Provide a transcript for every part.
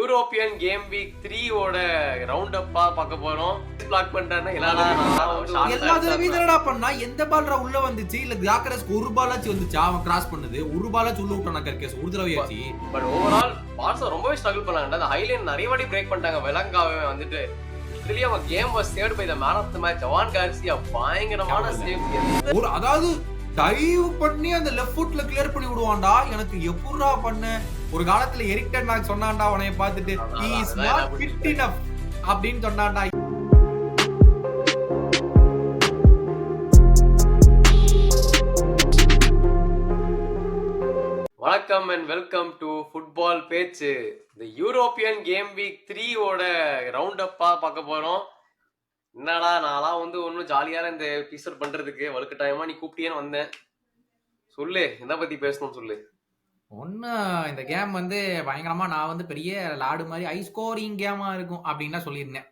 European game week 3 ஓட round அப்பா பார்க்க போறோம். பிளாக் பண்ணிட்டானே எல்லா தடவையும் என்னடா பண்ணா எந்த பால்ரா உள்ள வந்துச்சு இல்ல ஜாக்கரஸ்க்கு ஒரு பாலாச்சு வந்துச்சு அவன் கிராஸ் பண்ணது ஒரு பாலாச்சு உள்ள விட்டானா கர்கேஸ் ஒரு தடவையாச்சு. பட் ஓவரால் பார்சா ரொம்பவே ஸ்ட்ரகிள் பண்ணாங்க. அந்த ஹைலைன் நிறைய வாட்டி பிரேக் பண்ணிட்டாங்க. வெலங்காவே வந்துட்டு இதுலயே அவன் game was saved by the man of the match Jawan Garcia பயங்கரமான சேவ். ஒரு அதாவது டைவ் பண்ணி அந்த லெஃப்ட் ஃபுட்ல கிளியர் பண்ணி விடுவான்டா. எனக்கு எப்படிடா பண்ண ஒரு காலத்துல எரிக் டென் ஹாக் சொன்னான்டா அவனை பார்த்துட்டு he is not fit enough அப்படின்னு சொன்னான்டா. வணக்கம் அண்ட் வெல்கம் டு ஃபுட்பால் பேச்சு. இந்த யூரோப்பியன் கேம் வீக் 3 ஓட ரவுண்ட் அப்பா பார்க்க போறோம். என்னடா நான்லாம் ஒன்னும் ஜாலியான இந்த எபிசோட் பண்றதுக்கு வலுக்கட்டாயமா நீ கூப்பிட்டியேன்னு வந்தேன். சொல்லு, எதை பத்தி பேசணும் சொல்லு. இந்த கேம் பயங்கரமா நான் பெரிய லாடு மாதிரி ஹை ஸ்கோரிங் கேமா இருக்கும் அப்படின்னு தான் சொல்லியிருந்தேன்.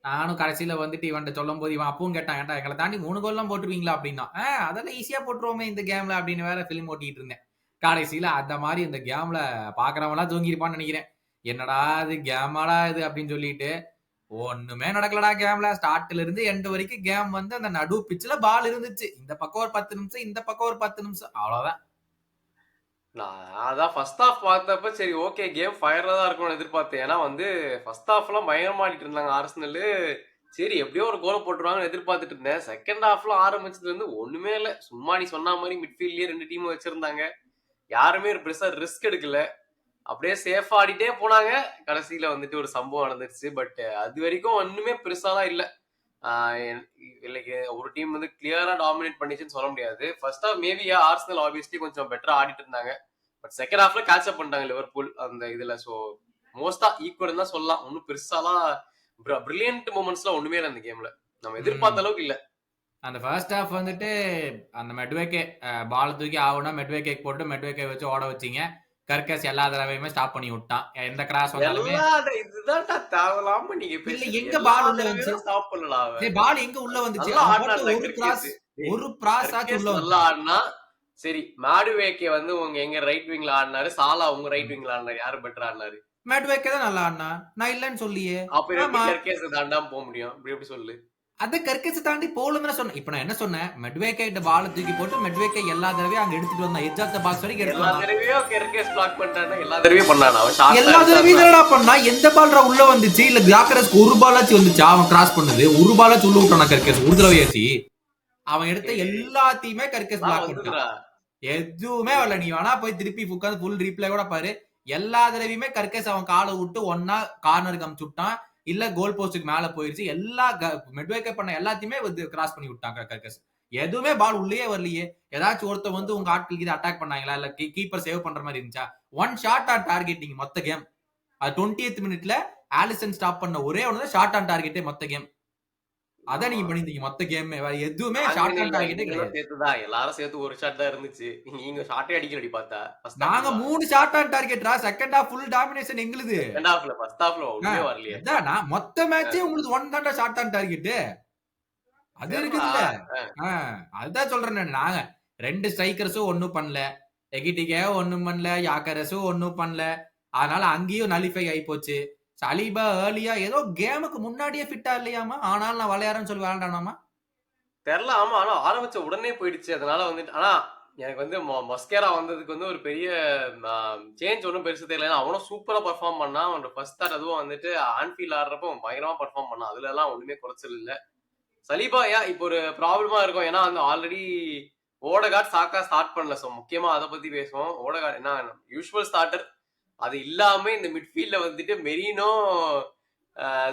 நானும் கடைசியில இவன் சொல்லும் போது இவன் அப்பவும் கேட்டான், ஏன்டா எங்களை தாண்டி 3 கோல்லாம் போட்டுருவீங்களா அப்படின்னா, அதெல்லாம் ஈஸியா போட்டுருவோமே இந்த கேம்ல அப்படின்னு வேற பிலிம் ஓட்டிட்டு இருந்தேன். கடைசியில அந்த மாதிரி இந்த கேம்ல பாக்குறவங்களாம் தூங்கிருப்பான்னு நினைக்கிறேன். என்னடா இது கேமாடா இது அப்படின்னு சொல்லிட்டு ஒண்ணுமே நடக்கலடா கேம்ல. ஸ்டார்ட்ல இருந்து எண்டு வரைக்கும் கேம் அந்த நடு பிச்சுல பால் இருந்துச்சு. இந்த பக்கம் ஒரு 10 நிமிஷம், இந்த பக்கம் ஒரு 10 நிமிஷம், அவ்வளவுதான். நான் அதான் ஃபர்ஸ்ட் ஹாஃப் பார்த்தப்ப சரி ஓகே கேம் ஃபயர்ல தான் இருக்கும்னு எதிர்பார்த்தேன். ஏன்னா ஃபர்ஸ்ட் ஹாஃப்லாம் பயங்கரமா ஆடிட்டு இருந்தாங்க ஆர்சனல். சரி எப்படியோ ஒரு கோலை போட்டுருவாங்கன்னு எதிர்பார்த்துட்டு இருந்தேன். செகண்ட் ஹாஃப்ல ஆரம்பிச்சதுல இருந்து ஒண்ணுமே இல்லை. சும்மா நீ சொன்ன மாதிரி மிட்ஃபீல்ட்லயே 2 டீம் வச்சிருந்தாங்க. யாருமே ஒரு பெருசா ரிஸ்க் எடுக்கல. அப்படியே சேஃபா ஆடிட்டே போனாங்க. கடைசியில ஒரு சம்பவம் நடந்துருச்சு. பட் அது வரைக்கும் ஒண்ணுமே பெருசாலாம் இல்லை. ஒரு டீம் கிளியரா டாமினேட் பண்ணிச்சுன்னு சொல்ல முடியாது. First half maybe Arsenal obviously கொஞ்சம் பெட்டரா ஆடிட்டு இருந்தாங்க. பட் செகண்ட் ஹாஃப்ல கேட்ச் அப் பண்ணிட்டாங்க லிவர்பூல் அந்த இதுல. ஸோ மோஸ்டா ஈக்குவல் தான் சொல்லலாம். ஒன்னும் பெருசாலாம் பிரில்லியன்ட் மூமெண்ட்ஸ்லாம் ஒண்ணுமே இல்லை அந்த கேம்ல. நம்ம எதிர்பார்த்த அளவுக்கு இல்ல. அந்த ஃபர்ஸ்ட் ஹாஃப் அந்த மெட்வேக்கே பால் தூக்கி ஆகுனா மெட்வேக்கே போட்டு மெட்வேக்கே வச்சு ஓட வச்சிங்க. கர்கஸ் எல்லா தடவையுமே ஸ்டாப் பண்ணி விட்டான். எந்த கிராஸ் வந்தாலுமே இதுதான் தேவலாம நீங்க எங்க பால் உள்ள வந்துச்சு, ஸ்டாப் பண்ணலாம். பால் எங்க உள்ள வந்துச்சு, ஒரு கிராஸ் ஆச்சு உள்ள நல்லா ஆடினா சரி. மேடுவேக்கே உங்க எங்க ரைட் விங்ல ஆடினாரு, சாலா உங்க ரைட் விங்ல ஆடினாரு, யாரு பெட்டர் ஆடினாரு? மேடுவேக்கே தான் நல்லா ஆடினா. நான் இல்லன்னு சொல்லியே. அப்ப கர்கஸ் தாண்டாம போக முடியும் எப்படி சொல்லு. அத கர்கஸ் தாண்டி போலன்னு சொன்னேன். இப்ப நான் என்ன சொன்னேன், மெட்வேக்கே கிட்ட பால் தூக்கி போட்டு மெட்வேக்கே எல்லா தடவையும் அங்க எடுத்துட்டு வந்தான். எட்ஜ் ஆஃப் தி பாக்ஸ் வரைக்கும் எடுத்து எல்லா தடவையும் கர்கஸ் பிளாக் பண்ணிட்டானே. எல்லா தடவையும் பண்ணானா அவன்? எல்லா தடவையும் என்னடா பண்ணா எந்த பால்ரா உள்ள வந்துச்சு இல்ல ஜாக்கரஸ்க்கு ஒரு பாலாச்சு வந்துச்சு அவன் கிராஸ் பண்ணது ஒரு பாலாச்சு உள்ள விட்டானா கர்கஸ் ஒரு தடவையாச்சு. அவன் எடுத்த எல்லாத்தையுமே கர்கஸ் பிளாக் பண்ணிட்டான். எதுவுமே வரல. நீ வேணா போய் திருப்பி உட்காந்து ஃபுல் ரீப்ளே கூட பாரு. எல்லா தடவையுமே கர்கஸ் அவன் காலை விட்டு ஒன்னா கார்னருக்கு அமுச்சு விட்டான், இல்ல கோல் போஸ்டுக்கு மேல போயிருச்சு. எல்லா மெட்வேக்கே பண்ண எல்லாத்தையுமே கிராஸ் பண்ணி விட்டாங்க கர்கஸ். எதுவுமே பால் உள்ளே வரலையே. ஏதாச்சும் ஒருத்த உங்க ஆட்களுக்கு இது அட்டாக் பண்ணாங்களா இல்ல கீப்பர் சேவ் பண்ற மாதிரி இருந்துச்சா? 1 ஷாட் ஆன் டார்கெட்டிங் மொத்த கேம். அது 20th மினிட்ல ஆலிசன் ஸ்டாப் பண்ண ஒரே ஒன்னு ஷாட் ஆன் டார்கெட்டே மொத்த கேம். அதான் நீங்க பண்ணிருந்தீங்க மொத்த கேம். வேற எதுவுமே ஷாட் ஆன் டார்கெட்டே கிடையாது. சேர்த்துதான் எல்லாரும் சேர்த்து ஒரு ஷாட் தான் இருந்துச்சு. நீங்க ஷாட்டே அடிக்கலடி பார்த்தா. நாங்க 3 ஷாட் ஆன் டார்கெட்ரா. செகண்ட் ஹாஃப் ஃபுல் டாமினேஷன் எங்களுது. செகண்ட் ஹாஃப்ல ஃபர்ஸ்ட் ஹாஃப்ல ஒண்ணுமே வரலையே. அதான் நான் மொத்த மேட்சே உங்களுக்கு 1 தான்டா ஷாட் ஆன் டார்கெட். அது இருக்குல்ல. அதுதான் சொல்றேன். நாங்க 2 ஸ்ட்ரைக்கர்ஸும் ஒண்ணும் பண்ணல, எகிட்டிகே ஒண்ணும் பண்ணல, யாக்கரஸும் ஒண்ணும் பண்ணல. அதனால அங்கேயும் நலிஃபை ஆகி போச்சு. சலீபா ஏர்லியா ஏதோ கேமுக்கு முன்னாடியே ஃபிட்டா இல்லையாமா, ஆனாலும் நான் விளையாடுறேன்னு சொல்லி விளையாண்டானாமா தெரியல. ஆமா, ஆனா ஆரம்பிச்ச உடனே போயிடுச்சு. அதனால ஆனா எனக்கு மஸ்கேரா வந்ததுக்கு ஒரு பெரிய சேஞ்ச் ஒன்றும் பெருசு தெரியல. அவனும் சூப்பரா பர்ஃபார்ம் பண்ணான். அவனோட ஃபர்ஸ்ட் தாட் அதுவும் ஆன்ஃபீல்ட் ஆடுறப்போ பயங்கரமா பர்ஃபார்ம் பண்ணான். அதுல எல்லாம் ஒண்ணுமே குறைச்சல் இல்ல. சலீபா இப்போ ஒரு ப்ராப்ளமா இருக்கும். ஏன்னா ஆல்ரெடி ஓடகார்ட் சாக்கா ஸ்டார்ட் பண்ணல. ஸோ முக்கியமா அதை பத்தி பேசுவோம். ஓடகார்ட் என்ன யூஸ்வல் ஸ்டார்டர், அது இல்லாம இந்த மிட்ஃபீல்ட்ல மெரினோ,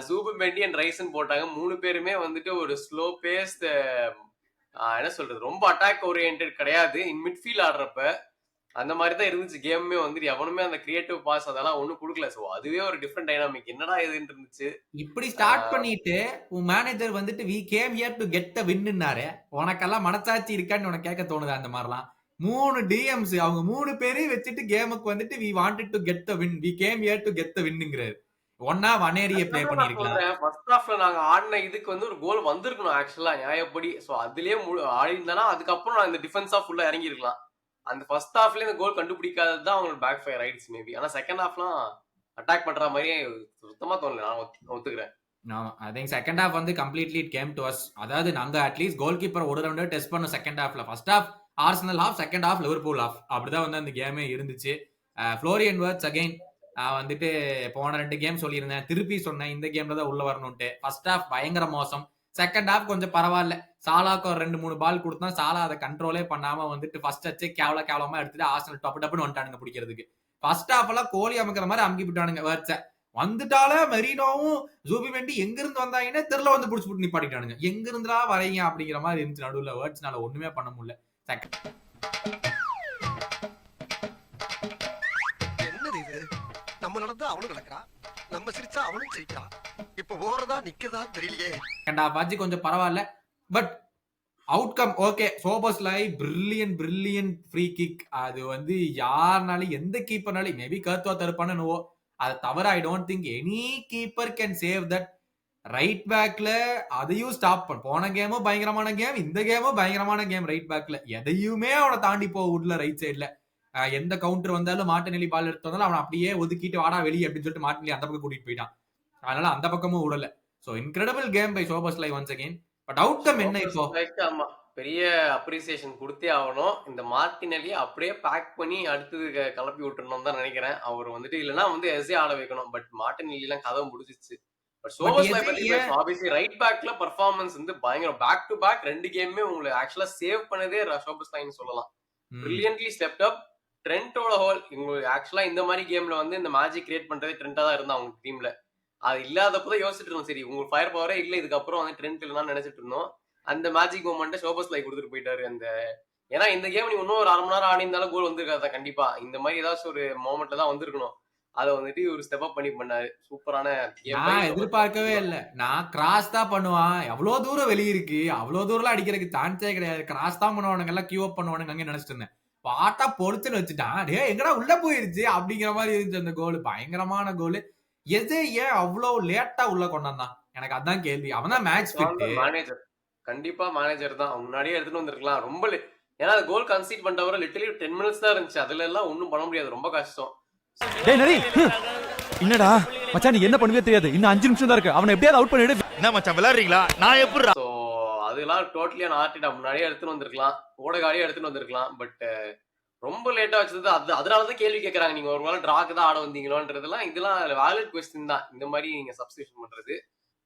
ஜூபிமெண்டி அண்ட் ரைசன் போட்டாங்க. 3 பேருமே ஒரு ஸ்லோ பேஸ்ட், என்ன சொல்றது, ரொம்ப அட்டாக் ஓரியன்டட் கிடையாது இன் மிட்ஃபீல்ட் ஆடுறப்ப. அந்த மாதிரி தான் இருந்துச்சு கேமுமே. எவனுமே அந்த கிரியேட்டிவ் பாஸ் அதெல்லாம் ஒண்ணும் கொடுக்கல. சோ அதுவே ஒரு டிஃபரெண்ட் டைனாமிக். என்னடா இதுன்னு இருந்துச்சு. இப்படி ஸ்டார்ட் பண்ணிட்டு உன் manager we came here to get the winன்னாரு. உனக்கெல்லாம் மனசாட்சி இருக்கான்னு உனக்கு கேட்க தோணுது? அந்த மாதிரிலாம் 3 டிஎம்ஸ் அவங்க 3 பேரையும் வச்சுட்டு கேமுக்கு we wanted to get the win, we came here to get the winங்கிறாரு. ஒன்னா வனேரிய ப்ளே பண்ணிருக்கலாம். ஃபர்ஸ்ட் ஹாஃப்ல நாங்க ஆடின இதுக்கு ஒரு கோல் வந்திருக்கணும் ஆக்சுவலா நியாயப்படி. சோ அதுலயே ஆடி இருந்தானா அதுக்கப்புறம் நான் இந்த டிஃபென்ஸா ஃபுல்லா இறங்கி இருக்கலாம். அந்த ஃபர்ஸ்ட் ஹாஃப்ல இந்த கோல் கண்டுபிடிக்காதது தான் அவங்களுக்கு பேக் ஃபயர் ஆயிடுச்சு மேபி. ஆனா செகண்ட் ஹாஃப்லாம் அட்டாக் பண்ற மாதிரியே சுத்தமா தோணல. நான் ஒத்துக்கிறேன். ஐ திங்க் செகண்ட் ஹாஃப் வந்து completely it came to us. அதாவது நாங்க அட்லீஸ்ட் கோல் கீப்பர் ஒரு ரவுண்ட் டெஸ்ட் பண்ணோம் செகண்ட் ஹாஃப்ல. First half Arsenal half, second half Liverpool half. அப்படிதான் வந்து அந்த கேமே இருந்துச்சு. ஃப்ளோரியன் வர்ட்ஸ் அகைன் வந்துட்டு போன 2 கேம் சொல்லியிருந்தேன், திருப்பி சொன்னேன் இந்த கேம்ல தான் உள்ள வரணும்ட்டு. ஃபர்ஸ்ட் ஹாஃப் பயங்கர மோசம், செகண்ட் ஹாஃப் கொஞ்சம் பரவாயில்ல. சாலாக்கு ஒரு 2-3 பால் கொடுத்தா சாலா அதை கண்ட்ரோலே பண்ணாம வந்துட்டு ஃபர்ஸ்ட் டச்சே கேவலமா எடுத்துட்டு ஆர்சனல் டப்புன்னு வந்துட்டானுங்க பிடிக்கிறதுக்கு. ஃபர்ஸ்ட் ஹாஃப் எல்லாம் கோலி அமைக்கிற மாதிரி அமுக்கி விட்டானுங்க வர்ட்ஸ. வந்துட்டால மெரினோவும் ஜூபிமெண்டி எங்க இருந்து வந்தாங்கன்னே தெருல வந்து புடிச்சு போட்டு நிப்பாட்டிட்டானுங்க. எங்க இருந்துடா வரீங்க அப்படிங்கிற மாதிரி இருந்துச்சு நடுவுல. வேர்ட்ஸ்னால ஒண்ணுமே பண்ண முடியல. என்னது இது? நம்ம நடந்தா அவனும் நடக்கிறா, நம்ம சிரிச்சா அவனும் சிரிக்கிறா. இப்ப ஓடுறதா நிக்கதா தெரியலையே. செகண்ட் ஹாஃப் ஆச்சு கொஞ்சம் பரவாயில்ல. But outcome okay. Szoboszlai brilliant free kick. அது வந்து யாருனாலும் எந்த கீப்பர்னாலும் மேபி கர்த்வா தடுப்பானோ அதை தவிர I don't think any keeper can save that. Right பேக்ல அதையும் ஸ்டாப் பண்ண. போன கேமும் பயங்கரமான கேம், இந்த கேமும் பயங்கரமான கேம். ரைட் பேக்ல எதையுமே அவனை தாண்டி போக விடல. ரைட் சைட்ல எந்த கவுண்டர் வந்தாலும் மார்டினெல்லி பால் எடுத்து வந்தாலும் அவன் அப்படியே ஒதுக்கிட்டு வாடா வெளியே அப்படின்னு சொல்லிட்டு மார்டினெல்லி அந்த பக்கம் கூட்டிட்டு போயிட்டான். அதனால அந்த பக்கமும் விடல. So incredible game by Szoboszlai once again. But outcome என்ன இப்போ? ஆமா, பெரிய அப்ரிசியேஷன் கொடுத்தே ஆகணும். இந்த மார்டினெல்லி அப்படியே பேக் பண்ணி அடுத்தது கிளப்பி விட்டுறணும் தான் நினைக்கிறேன். அவர் வந்துட்டு இல்லைன்னா வந்து எஸ்ஏ ஆட வைக்கணும். பட் மார்டினெல்லி எல்லாம் கதை முடிஞ்சிச்சு. பட் சோபோஸ்லை பத்தி ஆப்வியஸ்லி ரைட் பேக்ல பெர்ஃபார்மன்ஸ் வந்து பயங்கரம். பேக் டு பேக் 2 கேமுமே உங்களை ஆக்சுவலா சேவ் பண்ணதே சோபோஸ்லைன்னு சொல்லலாம். பிரில்லியன்ட்லி ஸ்டெப்ட் அப். ட்ரெண்டோட ஹோல் உங்களுக்கு ஆக்சுவலா இந்த மாதிரி கேம்ல வந்து இந்த மேஜிக் கிரியேட் பண்றதே ட்ரெண்டா தான் இருந்தா அவங்க டீம்ல. அது இல்லாதப்பதான் யோசிச்சுட்டு இருந்தோம், சரி உங்களுக்கு ஃபயர் பவரே இல்ல இதுக்கப்புறம் வந்து ட்ரெண்ட் இல்லைன்னு நினைச்சிட்டு இருந்தோம். அந்த மேஜிக் மூமெண்ட் சோபோஸ்லை கொடுத்துட்டு போயிட்டாரு. அந்த ஏன்னா இந்த கேம் நீ இன்னும் ஒரு 1/2 மணி நேரம் ஆடி இருந்தாலும் கோல் வந்திருக்காது கண்டிப்பா. இந்த மாதிரி ஏதாச்சும் ஒரு மொமெண்ட்ல தான் வந்திருக்கணும். அதை வந்துட்டு ஒரு ஸ்டெப் அப் பண்ணி பண்ணாரு. சூப்பரான கேம். நான் எதிர்பார்க்கவே இல்ல. நான் கிராஸ் தான் பண்ணுவான், எவ்வளவு தூரம் வெளியே இருக்கு, அவ்வளவு தூரம் அடிக்கிறதுக்கு சான்ஸே கிடையாது, கிராஸ் தான் பண்ணுவானுங்க எல்லாம், கியூ அப் பண்ணுவானுங்க அங்கே நினைச்சிட்டு இருந்தேன். பாட்டா பொறுத்துன்னு வச்சுட்டான். டே எங்கடா உள்ள போயிருச்சு அப்படிங்கிற மாதிரி இருந்துச்சு அந்த கோல். பயங்கரமான கோல். எது ஏன் அவ்வளவு லேட்டா உள்ள கொண்டாந்தான் எனக்கு அதான் கேள்வி. அவன் தான் மேட்ச் ஃபிட் மேனேஜர். கண்டிப்பா மேனேஜர் தான். முன்னாடியே எடுத்துட்டு வந்திருக்கலாம். ரொம்ப ஏன்னா கோல் கன்சீட் பண்ணிட்டவரை லிட்டரலி 10 மினிட்ஸ் தான் இருந்துச்சு. அதுல எல்லாம் ஒன்னும் பண்ண முடியாது, ரொம்ப கஷ்டம். டேய் நரி, என்னடா மச்சான் நீ என்ன பண்ணுவே தெரியாது, இன்னும் 5 நிமிஷம் தான் இருக்கு, அவனை எப்படியாவது அவுட் பண்ணிடு. என்ன மச்சான் விளையாடுறீங்களா? நான் எப்படி சோ அதெல்லாம் டோட்டலியா ஆர்டிட்டா முன்னாடியே எடுத்துட்டு வந்திருக்கலாம், ஓடகாடியே எடுத்துட்டு வந்திருக்கலாம். பட் ரொம்ப லேட்டா வச்சது. அதனாலதான் கேள்வி கேட்கறாங்க, நீங்க ஒரு வேளை டிராக்கு தான் ஆட வந்தீங்களோன்றதெல்லாம். இதெல்லாம் வேலிட் கொஸ்டின் தான் இந்த மாதிரி நீங்க சப்ஸ்டியூஷன் பண்றது.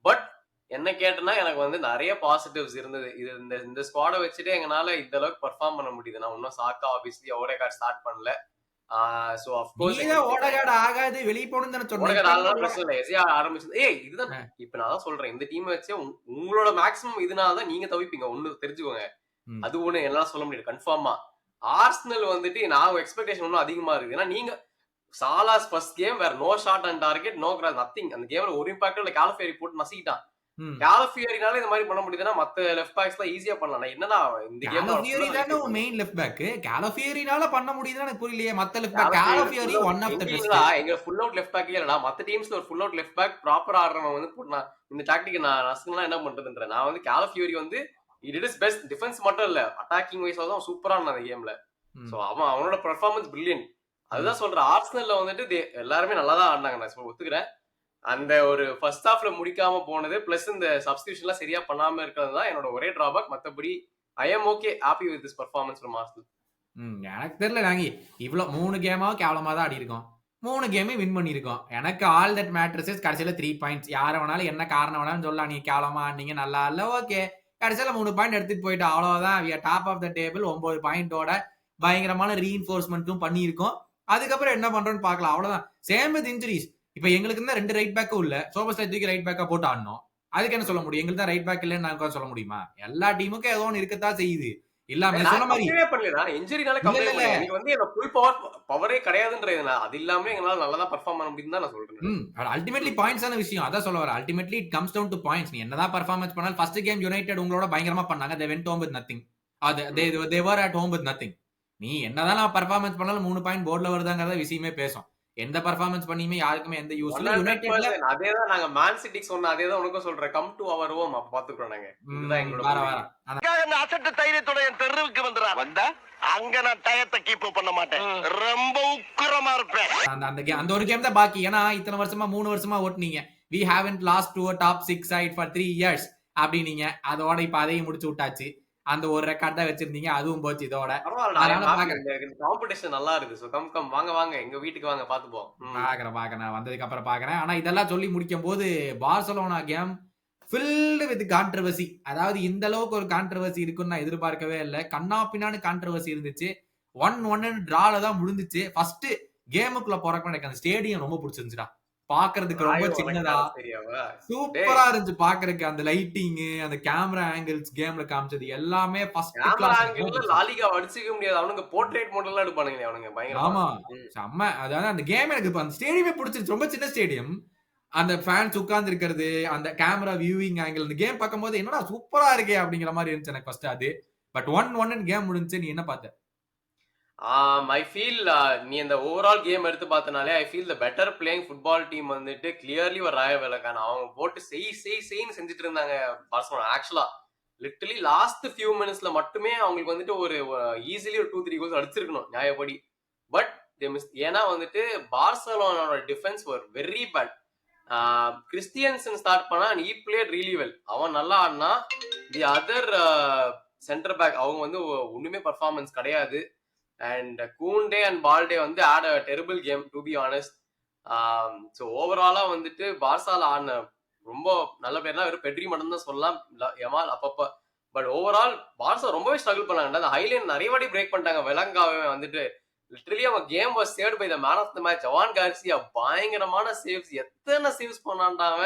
பட் என்ன கேட்டனா எனக்கு வந்து நிறைய பாசிட்டிவ்ஸ் இருந்தது. இது இந்த ஸ்குவாடை வச்சுட்டு எங்கனால இந்த அளவுக்கு பெர்ஃபார்ம் பண்ண முடியுது. நான் இன்னும் சாக்கா ஆப்வியஸ்லி ஓடகார்ட் ஸ்டார்ட் பண்ணல. சோ ஆஃப் கோர்ஸ் ஓடகார்ட் ஆகாது வெளிய போணும்னு தான சொன்னேன். ஓடகார்ட் ஆகலாம் பிரச்சனை இல்ல. எஸ்ஏ ஆரம்பிச்சது. இதுதான் இப்ப நான் தான் சொல்றேன், இந்த டீம் வச்சு உங்களோட மேக்ஸிமம் இதனால தான் நீங்க தவிப்பீங்க. ஒண்ணு தெரிஞ்சுக்கோங்க. அது ஒண்ணு எல்லாம் சொல்ல முடியாது கன்ஃபார்மா. ஆர்சனல் வந்துட்டு நான் எக்ஸ்பெக்டேஷன் ஒன்னும் அதிகமா இருக்கு. ஏன்னா நீங்க சாலாஸ் ஃபர்ஸ்ட் கேம் வேற no shot and target, no cross, nothing. அந்த கேம்ல ஒரு இம்பாக்ட் இல்ல. காலஃபியரி போட்டு நசிக்கிட்டான். காலஃபியரினால இந்த மாதிரி பண்ண முடியுதுன்னா மத்த லெஃப்ட் பேக்ஸ்லாம் ஈஸியா பண்ணலாம். என்னன்னா இந்த கேம்ல காலஃபியரி தான மெயின் லெஃப்ட் பேக். காலஃபியரினால பண்ண முடியுதுன்னு எனக்கு புரியலையே. மத்த left back Calafiori one of the best. எங்க ஃபுல் அவுட் லெஃப்ட் பேக் இல்லடா. மத்த டீம்ஸ்ல ஒரு ஃபுல் அவுட் லெஃப்ட் பேக் ப்ராப்பரா ஆடுறவன் வந்து போடுனா இந்த டாக்டிக் நான் நசுங்கலாம் என்ன பண்றதுன்ற. நான் வந்து காலஃபியரி வந்து இட் இஸ் பெஸ்ட். டிஃபென்ஸ் மட்டும் இல்ல, அட்டாக்கிங் வைஸ் தான் சூப்பரா இருந்தான் அந்த கேம்ல. சோ அவனோட பெர்ஃபார்மன்ஸ் பிரில்லியன்ட். அதுதான் சொல்றேன். ஆர்சனல்ல வந்துட்டு எல்லாருமே நல்லா தான் ஆடினாங்க, நான் ஒத்துக்கிறேன். அந்த ஒரு ஃபர்ஸ்ட் ஹாஃப்ல முடிக்காம போனது பிளஸ் இந்த சப்ஸ்டிடியூஷன்லாம் சரியா பண்ணாம இருக்கிறது தான் என்னோட ஒரே டிராபேக். மத்தபடி I am okay, happy with this performance from Arsenal. எனக்கு தெரியல, நாங்க இவ்வளவு 3 கேமாவும் கேவலமா தான் ஆடி இருக்கோம். 3 கேமே வின் பண்ணிருக்கோம். எனக்கு ஆல் தட் மேட்டர்ஸ் கடைசியில 3 பாயிண்ட்ஸ். யார வேணாலும் என்ன காரணம் வேணாலும் சொல்லலாம், நீங்க கேவலமா ஆனீங்க நல்லா இல்ல ஓகே, கடைசியில 3 பாயிண்ட் எடுத்துட்டு போயிட்டு அவ்வளவுதான். we are top of the table 9 பாயிண்டோட பயங்கரமான ரீஇன்ஃபோர்ஸ்மெண்ட்டும் பண்ணியிருக்கோம். அதுக்கப்புறம் என்ன பண்றோம்னு பாக்கலாம், அவ்வளவுதான். Same with injuries. இப்ப எங்களுக்கு தான் 2 ரைட் பேக்கும் இல்ல, சோபோஸ்லை தூக்கி ரைட் பேக்கா போட்டு ஆடணும். அதுக்கு என்ன சொல்ல முடியும்? எங்களுக்கு தான் ரைட் பேக் இல்லன்னு நான் சொல்ல முடியுமா? எல்லா டீமுக்கும் ஏதோ ஒன்று இருக்கத்தான் செய்யுது. இல்லாம சொன்ன மாதிரி இன்ஜுரினால எனக்கு வந்து என்ன ஃபுல் பவரே கிடையாதுன்றது. அது இல்லாம எங்களால நல்லா தான் பெர்ஃபார்ம் பண்ண முடியுதுன்னு தான் நான் சொல்றேன். அல்டிமேட்லி பாயிண்ட்ஸான விஷயம் அதான் சொல்ல வரேன். Ultimately it comes down to points. நீ என்னதான் பெர்ஃபார்மன்ஸ் பண்ணாலும் ஃபர்ஸ்ட் கேம் யுனைடெட் உங்களோட பயங்கரமா பண்ணாங்க. they went home with nothing. they were at home with nothing. நீ என்னதான் பெர்ஃபார்மன்ஸ் பண்ணாலும் 3 பாயிண்ட் போர்ட்ல வருதாங்கறத விஷயமே பேசும். எந்த பெர்ஃபார்மன்ஸ் பண்ணியுமே யாருக்குமே எந்த யூஸ் இல்ல. யுனைட்டட்ல 100% அதேதான் நாங்க மேன் சிட்டிக்கு சொன்ன அதேதான் உனக்கும் சொல்றேன். கம் டு அவர் ஹோம் அப்ப பாத்துக்கிறோம் நாங்க. இதுதான் எங்களோட வேற கொள்கை. வேற. ஆனா அந்த அசட்டு தைரியத்தோட என் தெருவுக்கு வந்துடா. வந்தா அங்க நான் டயத்தை கீப் பண்ண மாட்டேன். ரொம்ப உக்கிரமா இருப்பேன். அந்த ஒரு கேம் தான் பாக்கி. ஏன்னா இத்தனை வருஷமா 3 வருஷமா ஓட்டுனீங்க. we haven't lost to a top 6 side for 3 years அப்படினீங்க. அதோட இப்ப அதையும் முடிச்சு விட்டாச்சு. அந்த ஒரு ரெக்கார்ட் தான் வச்சிருந்தீங்க. அதுவும் போச்சு இதோட. பரவாயில்ல அதனால நான் பாக்குறேன். இந்த காம்படிஷன் நல்லா இருக்கு. சோ கம் வாங்க வாங்க எங்க வீட்டுக்கு வாங்க பாத்துப்போம். பாக்குறேன் நான் வந்ததுக்கு அப்புறம் பாக்குறேன். ஆனா இதெல்லாம் சொல்லி முடிக்கும் போது Barcelona game filled with controversy. அதாவது இந்த அளவுக்கு ஒரு கான்ட்ரவர்சி இருக்குன்னு நான் எதிர்பார்க்கவே இல்ல. கண்ணா பின்னான்னு கான்ட்ரவர்சி இருந்துச்சு. 1-1 டிரால தான் முடிஞ்சுச்சு. ஃபர்ஸ்ட் கேமுக்குள்ள போறப்ப எனக்கு அந்த ஸ்டேடியம் ரொம்ப பிடிச்சிருந்துச்சுடா. பாக்குறதுக்கு ரொம்ப சின்னதா சூப்பரா இருந்துச்சு. பாக்குறதுக்கு அந்த லைட்டிங், அந்த கேமரா ஆங்கிள்ஸ் கேம்ல காமிச்சது எல்லாமே ஃபர்ஸ்ட் கிளாஸ். லாலிகா அடிச்சுக்க முடியாது. அவனுங்க போர்ட்ரேட் மாடல்லாம் எடுப்பானுங்க அவனுங்க பயங்கரமா. ஆமா செம்ம. அதாவது அந்த கேம் எனக்கு அந்த ஸ்டேடியமே பிடிச்சிருச்சு. ரொம்ப சின்ன ஸ்டேடியம். அந்த ஃபேன்ஸ் உட்கார்ந்து இருக்கிறது, அந்த கேமரா வியூவிங் ஆங்கிள், அந்த கேம் பார்க்கும்போது என்னடா சூப்பரா இருக்கே அப்படிங்கிற மாதிரி இருந்துச்சு எனக்கு ஃபர்ஸ்ட் அது. பட் 1-1 கேம் முடிஞ்சு. நீ என்ன பார்த்த? ஐ ஃபீல் நீ அந்த ஓவரால் கேம் எடுத்து பார்த்தனாலே I feel the better playing football team வந்துட்டு கிளியர்லி ஒரு ராய வேலைக்கான அவங்க போட்டு செய்ன்னு செஞ்சுட்டு இருந்தாங்க பார்சலோனா. ஆக்சுவலா லிட்டரலி லாஸ்ட் ஃபியூ மினிட்ஸ்ல மட்டுமே அவங்களுக்கு வந்துட்டு ஒரு ஈஸிலி ஒரு 2-3 கோல்ஸ் அடிச்சிருக்கணும் நியாயப்படி. பட் ஏன்னா வந்துட்டு பார்சலோனாவோட டிஃபென்ஸ் ஒரு வெரி பேட். கிறிஸ்டியன்சன் ஸ்டார்ட் பண்ணா he played really well. அவன் நல்லா ஆடினா தி அதர் சென்டர் பேக் அவங்க வந்து ஒண்ணுமே பர்ஃபார்மன்ஸ் கிடையாது. அண்ட் கூண்டே அண்ட் பால்டே வந்து had a terrible game to be honest. So ஓவராலா வந்துட்டு பார்சால ஆடின ரொம்ப நல்ல பேர்னா வெறும் பெட்ரி மட்டும் தான் சொல்லலாம். யமால் அப்பப்ப. பட் ஓவரால் பார்சா ரொம்பவே ஸ்ட்ரகிள் பண்ணாங்க. அந்த ஹைலைன் நிறைய வாட்டி பிரேக் பண்ணிட்டாங்க. வெலங்காவே வந்துட்டு லிட்டரலி அவன் game was saved by the man of the match. Jawan Garcia பயங்கரமான சேவ்ஸ். எத்தனை சேவ்ஸ் பண்ணான்டாங்க.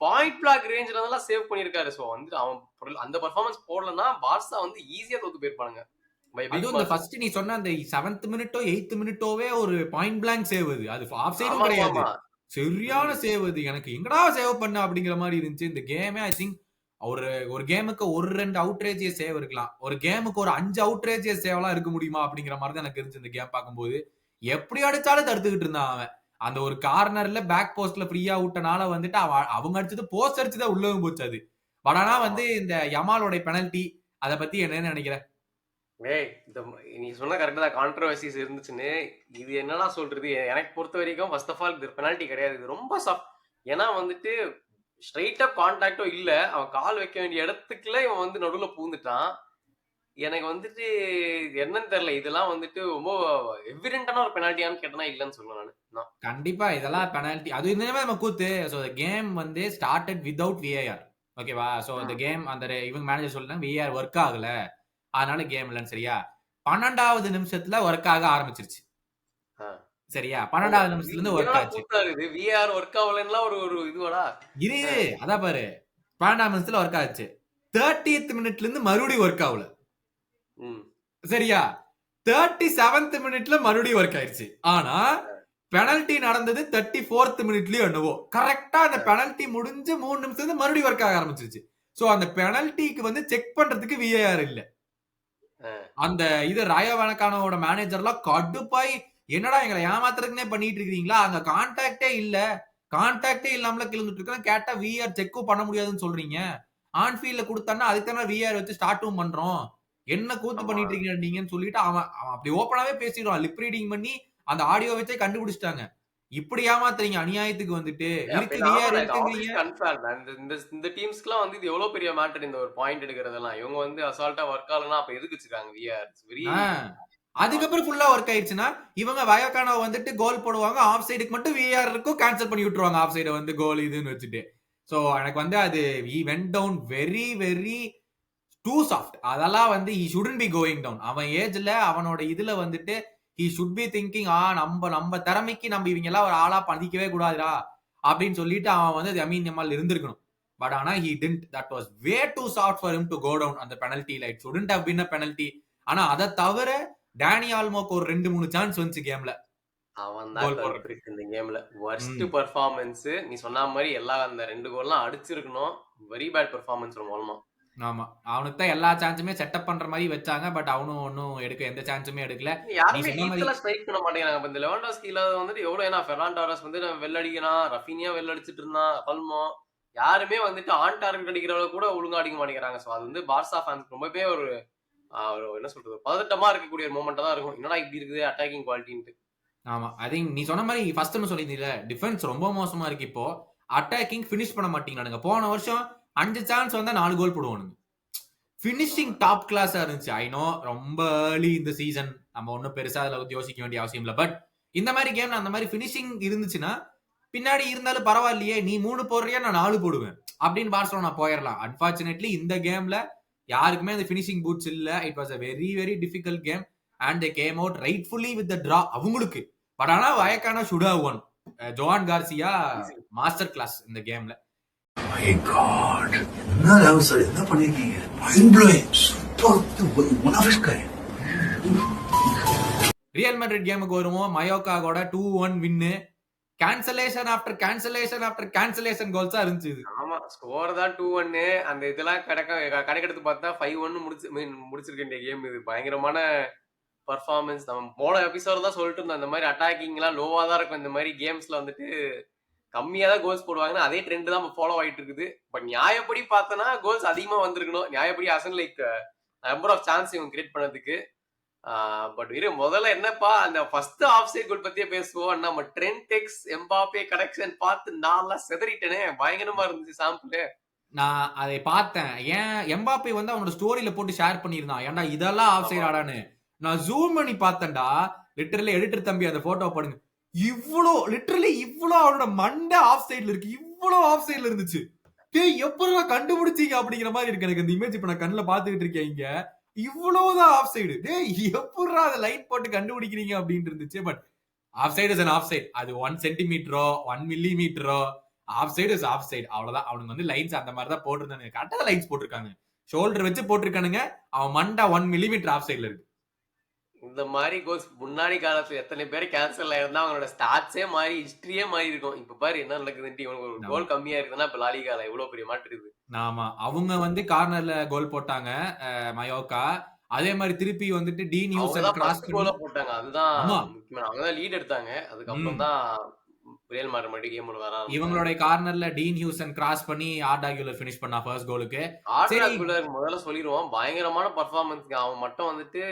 பாயிண்ட் பிளாக் ரேஞ்சில எல்லாம் சேவ் பண்ணிருக்காரு. ஸோ வந்துட்டு அவன் அந்த பர்ஃபார்மன்ஸ் போடலன்னா பார்சா வந்து ஈஸியா தோத்து போயிருப்பானுங்க. அதுவும் இந்த ஃபர்ஸ்ட் நீ சொன்ன அந்த 7th மினிட்டோ 8th மினிட்டோவே ஒரு பாயிண்ட் பிளாங்க் சேவ் அது. அது ஆஃப் சைடும் கிடையாது. சரியான சேவ் அது. எனக்கு எங்கடா சேவ் பண்ண அப்படிங்கிற மாதிரி இருந்துச்சு. இந்த கேமே ஐ திங்க் ஒரு கேமுக்கு 1-2 அவுட்ரேஜியஸ் சேவ் இருக்கலாம். ஒரு கேமுக்கு ஒரு 5 அவுட்ரேஜியஸ் சேவ்லாம் இருக்க முடியுமா அப்படிங்கிற மாதிரி தான் எனக்கு இருந்துச்சு இந்த கேம் பார்க்கும்போது. எப்படி அடிச்சாலும் தடுத்துக்கிட்டு இருந்தான் அவன். அந்த ஒரு கார்னர்ல பேக் போஸ்ட்ல ஃப்ரீயா விட்டனால வந்துட்டு அவங்க அடிச்சது போஸ்ட் அடிச்சுதான் உள்ளவும் போச்சு அது. பட் ஆனா வந்து இந்த யமாலோட பெனல்டி அதை பத்தி என்னன்னு நினைக்கிறேன்? நீ சொன்ன கரெக்டா தான் கான்ட்ரவர்சிஸ் இருந்துச்சுன்னு. இது என்னன்னா சொல்றது, எனக்கு பொறுத்த வரைக்கும் ஃபர்ஸ்ட் ஆஃப் ஆல் இது பெனால்டி கிடையாது. இது ரொம்ப சாஃப்ட். ஏன்னா வந்துட்டு ஸ்ட்ரைட் அப் கான்டாக்டோ இல்ல. அவன் கால் வைக்க வேண்டிய இடத்துக்குள்ள இவன் வந்து நடுவுல பூந்துட்டான். எனக்கு வந்துட்டு என்னன்னு தெரியல. இதெல்லாம் வந்துட்டு ரொம்ப எவிடென்டான ஒரு பெனால்ட்டியான்னு கேட்டனா இல்லன்னு சொல்லுவேன் நான். கண்டிப்பா இதெல்லாம் பெனால்டி. அது இந்த நம்ம கூத்து. சோ the கேம் வந்து ஸ்டார்டட் வித்அவுட் VAR. ஓகேவா? சோ இந்த கேம் அந்த இவங்க மேனேஜர் சொல்றாங்க VAR ஒர்க் ஆகல. அதனால கேம் இல்லன்னு. சரியா? 12வது நிமிஷத்துல ஒர்க் ஆக ஆரம்பிச்சிருச்சு. சரியா? 12வது நிமிஷத்துல இருந்து ஒர்க் ஆச்சு. VAR ஒர்க் ஆகலன்னா ஒரு இதுவாடா. இது அதான் பாரு. 12வது நிமிஷத்துல ஒர்க் ஆச்சு. 30th மினிட்ல இருந்து மறுபடியும் ஒர்க் ஆகல. சரியா? 37th மினிட்ல மறுபடியும் ஒர்க் ஆயிருச்சு. ஆனா பெனல்டி நடந்தது 34th மினிட்லயும் என்னவோ. கரெக்டா அந்த பெனல்டி முடிஞ்சு 3 நிமிஷத்துல மறுபடியும் ஒர்க் ஆக ஆரம்பிச்சிருச்சு. சோ அந்த பெனல்டிக்கு வந்து செக் பண்றதுக்கு VAR இல்ல. அந்த இது ராயோ வனக்கானோட மேனேஜர்லாம் கடுப்பாய் என்னடா எங்களை ஏமாத்துறதுக்குனே பண்ணிட்டு இருக்கீங்களா? அங்க கான்டாக்டே இல்ல. கான்டாக்டே இல்லாமல கிளம்பிட்டு இருக்கேன். கேட்டா VAR செக்கும் பண்ண முடியாதுன்னு சொல்றீங்க. ஆன்ஃபீல்ட்ல கொடுத்தானா அதுக்கு தானே VAR வச்சு ஸ்டார்ட்டும் பண்றோம். என்ன கூத்து பண்ணிட்டு இருக்கீங்க நீங்கன்னு சொல்லிட்டு அவன் அப்படி ஓப்பனாவே பேசிடுவான். லிப் ரீடிங் பண்ணி அந்த ஆடியோ வச்சே கண்டுபிடிச்சிட்டாங்க. இப்படி ஏமாத்துறீங்க அநியாயத்துக்கு வந்துட்டு. இருக்கு VAR இருக்குங்கறீங்க. இந்த டீம்ஸ்க்குலாம் வந்து இது எவ்வளவு பெரிய மேட்டர் இந்த ஒரு பாயிண்ட் எடுக்கிறதெல்லாம். இவங்க வந்து அசால்ட்டா ஒர்க் ஆகலனா அப்ப எதுக்கு வச்சிருக்காங்க VAR? வெரி அதுக்கப்புறம் ஃபுல்லா ஒர்க் ஆயிடுச்சுன்னா இவங்க வயக்கானோ வந்துட்டு கோல் போடுவாங்க. ஆஃப் சைடுக்கு மட்டும் VAR இருக்கும். கேன்சல் பண்ணி விட்டுருவாங்க ஆஃப் சைடு வந்து கோல் இதுன்னு வச்சுட்டு. சோ எனக்கு வந்து அது he went down very very too soft. அதெல்லாம் வந்து he shouldn't be going down. அவன் ஏஜ்ல அவனோட இதுல வந்துட்டு he should be thinking நம்ம திறமைக்கு நம்ம இவங்க எல்லாம் ஒரு ஆளா பதிக்கவே கூடாதுடா அப்படின்னு சொல்லிட்டு அவன் வந்து யமீன் யமால் இருந்திருக்கணும். பட் ஆனா he didn't. That was way too soft for him to go down அந்த penalty. Like shouldn't have been a penalty. ஆனா அதை தவிர டேனி ஆல்மோக்கு ஒரு 2-3 சான்ஸ் வந்துச்சு கேம்ல. அவன் தான் இந்த கேம்ல வர்ஸ்ட் பெர்ஃபார்மன்ஸ். நீ சொன்ன மாதிரி எல்லா அந்த 2 கோல்லாம் அடிச்சிருக்கணும். வெரி பேட் பெர்ஃபார்மன்ஸ் மூலமா. ஆமா, அவனுக்கு தான் எல்லா சான்ஸுமே செட்டப் பண்ற மாதிரி வச்சாங்க. பட் அவனும் ஒன்னும் எந்த சான்ஸுமே எடுக்கல. நீ யாருமே சொன்ன மாதிரி டீப்ல ஸ்ட்ரைக் பண்ண மாட்டேங்கிறாங்க. இப்ப இந்த லெவான்டாஸ்கி இல்லாத வந்துட்டு எவ்வளவு, ஏன்னா ஃபெர்னான் டாரஸ் வந்து வெள்ள அடிக்கிறான், ரஃபீனியா வெள்ள அடிச்சிட்டு இருந்தான், பல்மோ யாருமே வந்துட்டு ஆன் டார்கெட் அடிக்கிற அளவுக்கு கூட ஒழுங்கா அடிக்க மாட்டேங்கிறாங்க. சோ அது வந்து பார்சா ஃபேன்ஸ் ரொம்பவே ஒரு என்ன சொல்றது, பதட்டமா இருக்கக்கூடிய ஒரு மொமெண்டா தான் இருக்கும். என்னடா இப்படி இருக்குது அட்டாக்கிங் குவாலிட்டின்ட்டு. ஆமா, ஐ திங்க் நீ சொன்ன மாதிரி ஃபர்ஸ்ட் சொல்லியிருந்தீல, டிஃபென்ஸ் ரொம்ப மோசமா இருக்கு இப்போ. அட்டாக்கிங் ஃபினிஷ் பண்ண மாட்டீங்களானுங்க. போன வருஷம் 5 சான்ஸ் வந்தா 4 கோல் போடுவானுங்க. பினிஷிங் டாப் கிளாஸா இருந்துச்சு. ஐ நோ ரொம்ப ஏர்லி இந்த சீசன், நம்ம ஒன்னும் பெருசா அதுல யோசிக்க வேண்டிய அவசியம் இல்ல. பட் இந்த மாதிரி கேம்ல அந்த மாதிரி பினிஷிங் இருந்துச்சுன்னா பின்னாடி இருந்தாலும் பரவாயில்லையே, நீ 3 போடுறியா நான் 4 போடுவேன் அப்படின்னு பார்சலோனா போயிடலாம். அன்பார்ச்சுனேட்லி இந்த கேம்ல யாருக்குமே அந்த பினிஷிங் பூட்ஸ் இல்ல. It was a very very difficult game and they came out rightfully with the draw அவங்களுக்கு. பட் ஆனா Vallecano should have won. Joan Garcia master class இந்த கேம்ல. My God. என்ன லவ் சார் என்ன பண்ணிருக்கீங்க? Mind blowing. Super. One of his kind. Real Madrid கேமுக்கு வருவோம். மயோக்காவோட 2-1 win. Cancellation after cancellation after cancellation கோல்ஸா இருந்துச்சு இது. ஆமா, ஸ்கோர் தான் 2-1. அந்த இதெல்லாம் கணக்கெடுத்து பார்த்தா 5-1 முடிச்சிருக்க வேண்டிய கேம் இது. பயங்கரமான பர்ஃபார்மன்ஸ். நம்ம போன எபிசோட் தான் சொல்லிட்டு இருந்தோம், இந்த மாதிரி அட்டாக்கிங் எல்லாம் லோவா தான் இருக்கும், இந்த மாதிரி கேம்ஸ்ல வந்துட்டு கம்மியா தான் கோல்ஸ் போடுவாங்கன்னா அதே ட்ரெண்ட் தான் ஃபாலோ ஆயிட்டு இருக்குது. பட் நியாயப்படி பார்த்தனா கோல்ஸ் அதிகமா வந்திருக்கணும். நியாயப்படி அசன் லைக் நம்பர் ஆஃப் சான்ஸ் இவங்க கிரியேட் பண்ணதுக்கு. பட் முதல்ல என்னப்பா அந்த ஃபர்ஸ்ட் ஆஃப் சைட் கோல் பத்தியே பேசுவோம். நம்ம ட்ரெண்ட் எக்ஸ் எம்பாப்பே கனெக்ஷன் பார்த்து நான்லாம் செதறிட்டேனே. பயங்கரமா இருந்துச்சு சாம்பிள். நான் அதை பார்த்தேன். ஏன் எம்பாப்பே வந்து அவனோட ஸ்டோரியில போட்டு ஷேர் பண்ணியிருந்தான், ஏன்டா இதெல்லாம் ஆஃப் சைட் ஆடான்னு. நான் ஜூம் பண்ணி பார்த்தேன்டா. லிட்டரலி எடிட்டர் தம்பி அந்த போட்டோ போடுங்க. இவ்வளோ அவனோட மண்டை ஆஃப் சைட்ல இருக்கு. இவ்வளோ ஆஃப் சைட்ல இருந்துச்சு. எப்படா கண்டுபிடிச்சீங்க அப்படிங்கிற மாதிரி இருக்கு எனக்கு இந்த இமேஜ். இப்ப நான் கண்ணுல பாத்துக்கிட்டு இருக்கேன். இங்க இவ்வளவுதான் ஆஃப் சைடு. எப்படா அதை லைட் போட்டு கண்டுபிடிக்கிறீங்க அப்படின்னு இருந்துச்சு. But offside is an offside. அது 1 சென்டிமீட்டரோ 1 மில்லிமீட்டரோ offside is offside. அவ்வளவுதான். அவனுக்கு வந்து லைன்ஸ் அந்த மாதிரி தான் போட்டிருந்தானுங்க. கரெக்டா லைன்ஸ் போட்டிருக்காங்க. ஷோல்டர் வச்சு போட்டிருக்கானுங்க. அவன் மண்டை 1 மில்லிமீட்டர் ஆஃப் சைடுல இருக்கு. இந்த மாதிரி கோல்ஸ் முன்னாடி காலத்துல எத்தனை பேர் கேன்சல் ஆயிருந்தா அவங்களோட ஸ்டாட்ஸே மாறி ஹிஸ்டரியே மாறி இருக்கும். இப்ப பாரு என்ன நடக்குதுன்ட்டு. இவனுக்கு ஒரு கோல் கம்மியா இருக்குதுன்னா இப்ப லாலிகால எவ்வளவு பெரிய மாற்று இருக்குது. ஆமா, அவங்க வந்து கார்னர்ல கோல் போட்டாங்க மயோக்கா. அதே மாதிரி திருப்பி வந்துட்டு டி நியூஸ் கிராஸ் கோல போட்டாங்க. அதுதான் முக்கியமான. அவங்க தான் லீட் எடுத்தாங்க. அதுக்கப்புறம் தான் ரியல் மேட்ரிட் மறுபடியும் கேம் வர. இவங்களோட கார்னர்ல டீன் ஹியூசன் கிராஸ் பண்ணி ஆர்டா கியூலர் ஃபினிஷ் பண்ணா ஃபர்ஸ்ட் கோலுக்கு. ஆர்டா கியூலர் முதல்ல சொல்லிடுவோம், பயங்கரமான பர்ஃபார்மன்ஸ். அவன் மட்டும் வந்துட்டு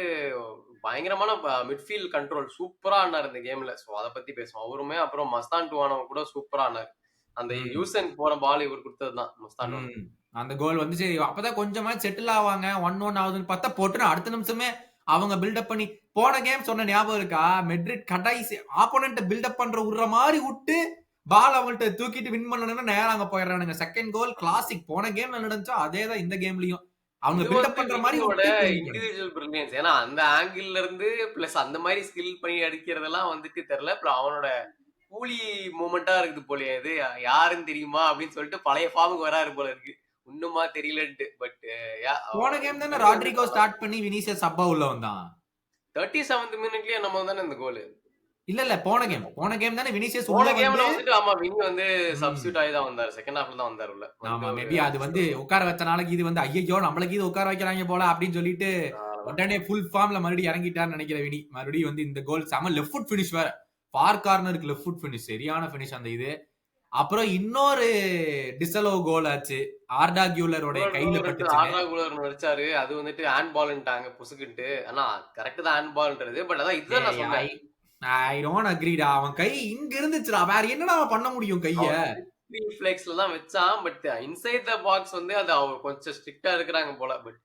பயங்கரமான மிட்ஃபீல்ட் கண்ட்ரோல் சூப்பரா ஆனார் இந்த கேம்ல. சோ அத பத்தி பேசுவோம். அவருமே அப்புறம் மஸ்தான் டுவானவன் கூட சூப்பரா ஆனார். அந்த யூசன் போற பால் இவர் கொடுத்ததுதான் மஸ்தான். அந்த கோல் வந்து சரி அப்பதான் கொஞ்சமா செட்டில் ஆவாங்க. 1-1 ஆகுதுன்னு பார்த்தா போட்டு அடுத்த நிமிஷமே அவங்க பில்டப் பண்ணி. போன கேம் சொன்ன ஞாபகம் இருக்கா? மெட்ரிட் கடைசி ஆப்போனன்ட் பில்டப் பண்ற உடுற மாதிரி விட்டு பால் அவங்கள்ட்ட தூக்கிட்டு வின் பண்ணணும்னா நேரம் அங்க போயிடுறானுங்க. Second goal classic. போன கேம்ல நடந்துச்சோ அதேதான் இந்த கேம்லயும். அவங்க பில்டப் பண்ற மாதிரி இண்டிவிஜுவல் பிரில்லியன்ஸ். ஏன்னா அந்த ஆங்கிள் இருந்து பிளஸ் அந்த மாதிரி ஸ்கில் பண்ணி அடிக்கிறதெல்லாம் வந்துட்டு தெரியல. அப்புறம் அவனோட கூலி மூமெண்டா இருக்குது போல. இது யாருன்னு தெரியுமா அப்படின்னு சொல்லிட்டு பழைய ஃபார்முக்கு வராரு போல இருக்கு. இன்னுமா தெரியலன்ட்டு. பட் போன கேம் தானே ராட்ரிகோ ஸ்டார்ட் பண்ணி வினிசியஸ் சப்பா உள்ள வந்தான். 37th மினிட்லயே நம்ம தானே இந்த கோல். இல்ல போன கேம் தானே வினிசியஸ் உள்ள வந்துட்டு. ஆமா, வினி வந்து சப்ஸ்டிட்யூட் ஆயி தான் வந்தாரு. செகண்ட் ஹாஃப்ல தான் வந்தாரு உள்ள. ஆமா, மேபி அது வந்து உட்கார வச்ச நாளைக்கு இது வந்து ஐயோ நம்மளுக்கு இது உட்கார வைக்கிறாங்க போல அப்படின்னு சொல்லிட்டு உடனே ஃபுல் ஃபார்ம்ல மறுபடியும் இறங்கிட்டாருன்னு நினைக்கிறேன் வினி. மறுபடியும் வந்து இந்த கோல் செம லெஃப்ட் ஃபுட் ஃபினிஷ் வேற. ஃபார் கார்னருக்கு லெஃப்ட் ஃபுட் ஃபினிஷ், சரியான ஃபினிஷ் அந்த இது. அப்புறம் இன்னொரு டிசலோ கோல் ஆச்சு. ஆர்டா கியூலரோட கையில பட்டுச்சு. ஆர்டா கியூலர் நடிச்சாரு. அது வந்துட்டு ஹேண்ட் பால்ன்ட்டாங்க புசுக்கிட்டு. ஆனா கரெக்ட் தான் ஹேண்ட் பால்ன்றது. பட் அதான் இதுதான் நான் சொன்னேன். I don't agree டா. அவன் கை இங்க இருந்துச்சுடா. வேற என்னடா அவன் பண்ண முடியும் கைய? ரிஃப்ளெக்ஸ்ல தான் வச்சான். பட் இன்சைட் த பாக்ஸ் வந்து அது அவர் கொஞ்சம் ஸ்ட்ரிக்ட்டா இருக்கறாங்க போல. பட்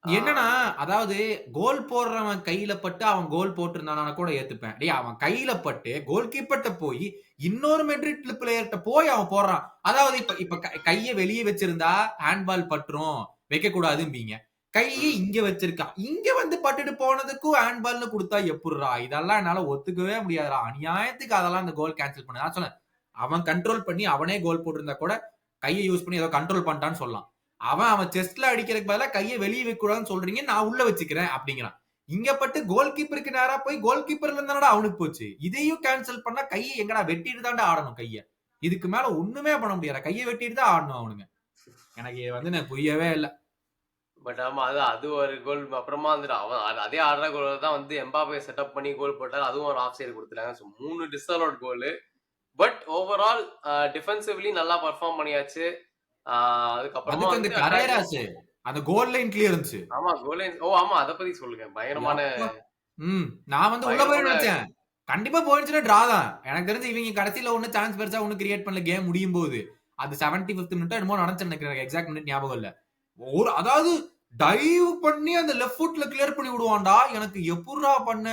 என்னன்னா அதாவது கோல் போடுறவன் கையில பட்டு அவன் கோல் போட்டிருந்தானா கூட ஏத்துப்பேன். டேய் அவன் கையில பட்டு கோல் கீப்பர்ட்ட போய் இன்னொரு மெட்ரிட் பிளேயர்ட்ட போய் அவன் போடுறான். அதாவது இப்ப கைய வெளியே வச்சிருந்தா ஹேண்ட்பால் பட்டுரும், வைக்க கூடாதும்பீங்க. கையை இங்க வச்சிருக்கான். இங்க வந்து பட்டுட்டு போனதுக்கும் ஹேண்ட்பால்னு கொடுத்தா எப்படிரா? இதெல்லாம் என்னால ஒத்துக்கவே முடியாதுடா. அநியாயத்துக்கு அதெல்லாம் அந்த கோல் கேன்சல் பண்ண. நான் சொன்னேன் அவன் கண்ட்ரோல் பண்ணி அவனே கோல் போட்டிருந்தா கூட கையை யூஸ் பண்ணி ஏதோ கண்ட்ரோல் பண்ணிட்டான்னு சொல்லலாம். அவன் செஸ்ட்ல அடிக்கிறதுக்கு பதிலா கையை வெளியே வைக்க கூடாதுன்னு சொல்றீங்க, நான் உள்ள வச்சுக்கிறேன் அப்படிங்கிறான். இங்க பட்டு கோல் கீப்பருக்கு நேரா போய் கோல் கீப்பர்ல இருந்தாடா அவனுக்கு போச்சு. இதையும் கேன்சல் பண்ணா கையை எங்கடா வெட்டிட்டு தாண்டா ஆடணும். கைய இதுக்கு மேல ஒண்ணுமே பண்ண முடியாது. கையை வெட்டிட்டு தான் ஆடணும் அவனுங்க. எனக்கு வந்து நான் புரியவே இல்லை. பட் ஆமா அது ஒரு கோல். அப்புறமா வந்துட்டு அவன் அதே ஆடுற கோல் தான் வந்து எம்பாப்பே செட்டப் பண்ணி கோல் போட்டாரு. அதுவும் ஒரு ஆஃப் சைடு கொடுத்துட்டாங்க. So 3 disallowed goal. But overall defensively நல்லா பெர்ஃபார்ம் பண்ணியாச்சு. அதுக்கப்புறமா அதுக்கு அந்த வந்து கரேராஸ் அந்த கோல் லைன் கிளியரன்ஸ். ஆமா கோல் ஆமா அத பத்தி சொல்லுங்க. பயங்கரமான நான் வந்து உள்ள போய் பயங்கரமான நினைச்சேன் கண்டிப்பா போயிடுச்சுன்னா டிரா தான். எனக்கு தெரிஞ்சு இவங்க கடைசியில ஒண்ணு சான்ஸ் பெருசா ஒண்ணு கிரியேட் பண்ணல கேம் முடியும் போது. அது 75th மினிட் என்னமோ நடந்துச்சு நினைக்கிறேன். எக்ஸாக்ட் மினிட் ஞாபகம் இல்ல. அதாவது டைவ் பண்ணி அந்த லெஃப்ட் ஃபுட்ல கிளியர் பண்ணி விடுவான்டா. எனக்கு எப்படிடா பண்ண